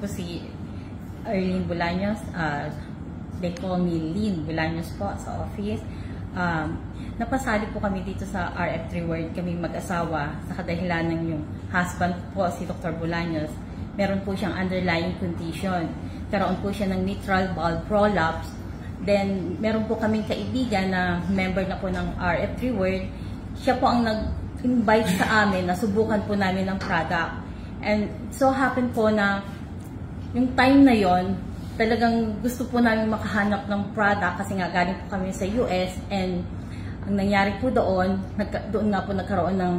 po si Arlene Bolaños. They call me Lynn Bolaños po sa office. Napasali po kami dito sa RF3 World, kami mag-asawa, sa kadahilan ng yung husband po, si Dr. Bolaños. Meron po siyang underlying condition. Karoon po siya ng mitral valve prolapse. Then, meron po kaming kaibigan na member na po ng RF3 World. Siya po ang nag-invite sa amin na subukan po namin ng product. And so happen po na yung time na yon, talagang gusto po namin makahanap ng product kasi nga galing po kami sa US, and ang nangyari po doon nga po nagkaroon ng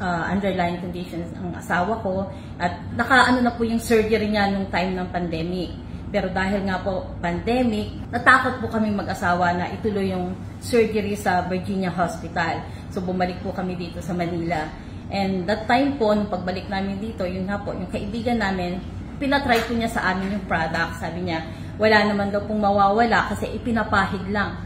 underlying conditions ang asawa ko, at nakaano na po yung surgery niya nung time ng pandemic. Pero dahil nga po pandemic, natakot po kami mag-asawa na ituloy yung surgery sa Virginia Hospital. So bumalik po kami dito sa Manila. And that time po, nung pagbalik namin dito, yun nga po, yung kaibigan namin, pinatry po niya sa amin yung product. Sabi niya, wala naman daw pong mawawala kasi ipinapahid lang.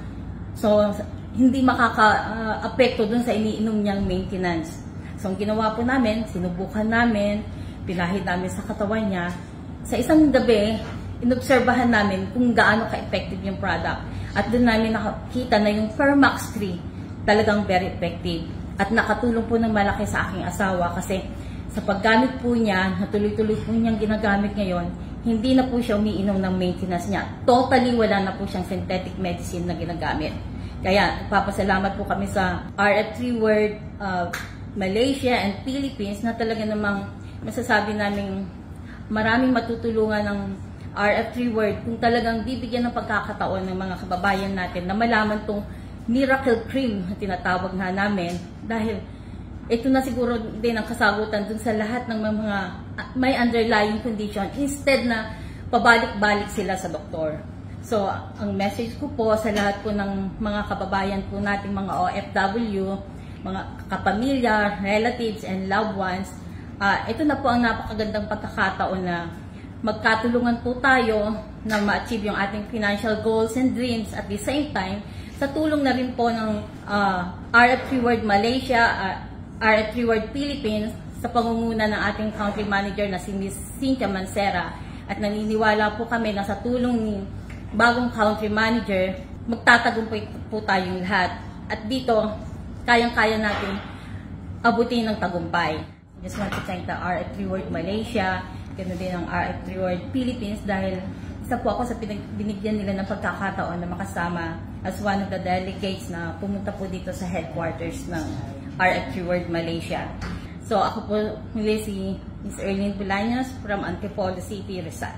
So, hindi makaka-apekto dun sa iniinom niyang maintenance. So, ang ginawa po namin, sinubukan namin, pinahid namin sa katawan niya. Sa isang gabi, inobserbahan namin kung gaano ka-effective yung product. At doon namin nakakita na yung Permax 3 talagang very effective. At nakatulong po ng malaki sa aking asawa kasi sa paggamit po niya, na tuloy-tuloy po niyang ginagamit ngayon, hindi na po siya umiinom ng maintenance niya. Totally wala na po siyang synthetic medicine na ginagamit. Kaya papasalamat po kami sa RF3 World, Malaysia and Philippines na talaga namang masasabi namin maraming matutulungan ng RF3 World kung talagang bibigyan ng pagkakataon ng mga kababayan natin na malaman tong miracle cream na tinatawag na namin, dahil ito na siguro din ang kasagutan dun sa lahat ng mga may underlying condition instead na pabalik-balik sila sa doktor. So, ang message ko po sa lahat po ng mga kababayan po nating mga OFW, mga kapamilya, relatives, and loved ones, ito na po ang napakagandang pagkakataon na magkatulungan po tayo na ma-achieve yung ating financial goals and dreams at the same time, sa tulong na rin po ng RF3 World Malaysia, RF3 World Philippines, sa pangunguna ng ating country manager na si Ms. Cynthia Mancera. At naniniwala po kami na sa tulong ni bagong country manager, magtatagumpay po tayong lahat. At dito, kayang-kaya natin abutin ng tagumpay. I just want to thank the RF3 World Malaysia, ganoon din ang RF3 World Philippines, dahil isa po ako sa binigyan nila ng pagkakataon na makasama as one of the delegates na pumunta po dito sa headquarters ng RF3 World Malaysia. So ako po muli si Ms. Arlene Bolaños from Antipolo City, Rizal.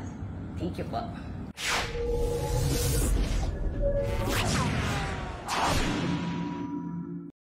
Thank you po.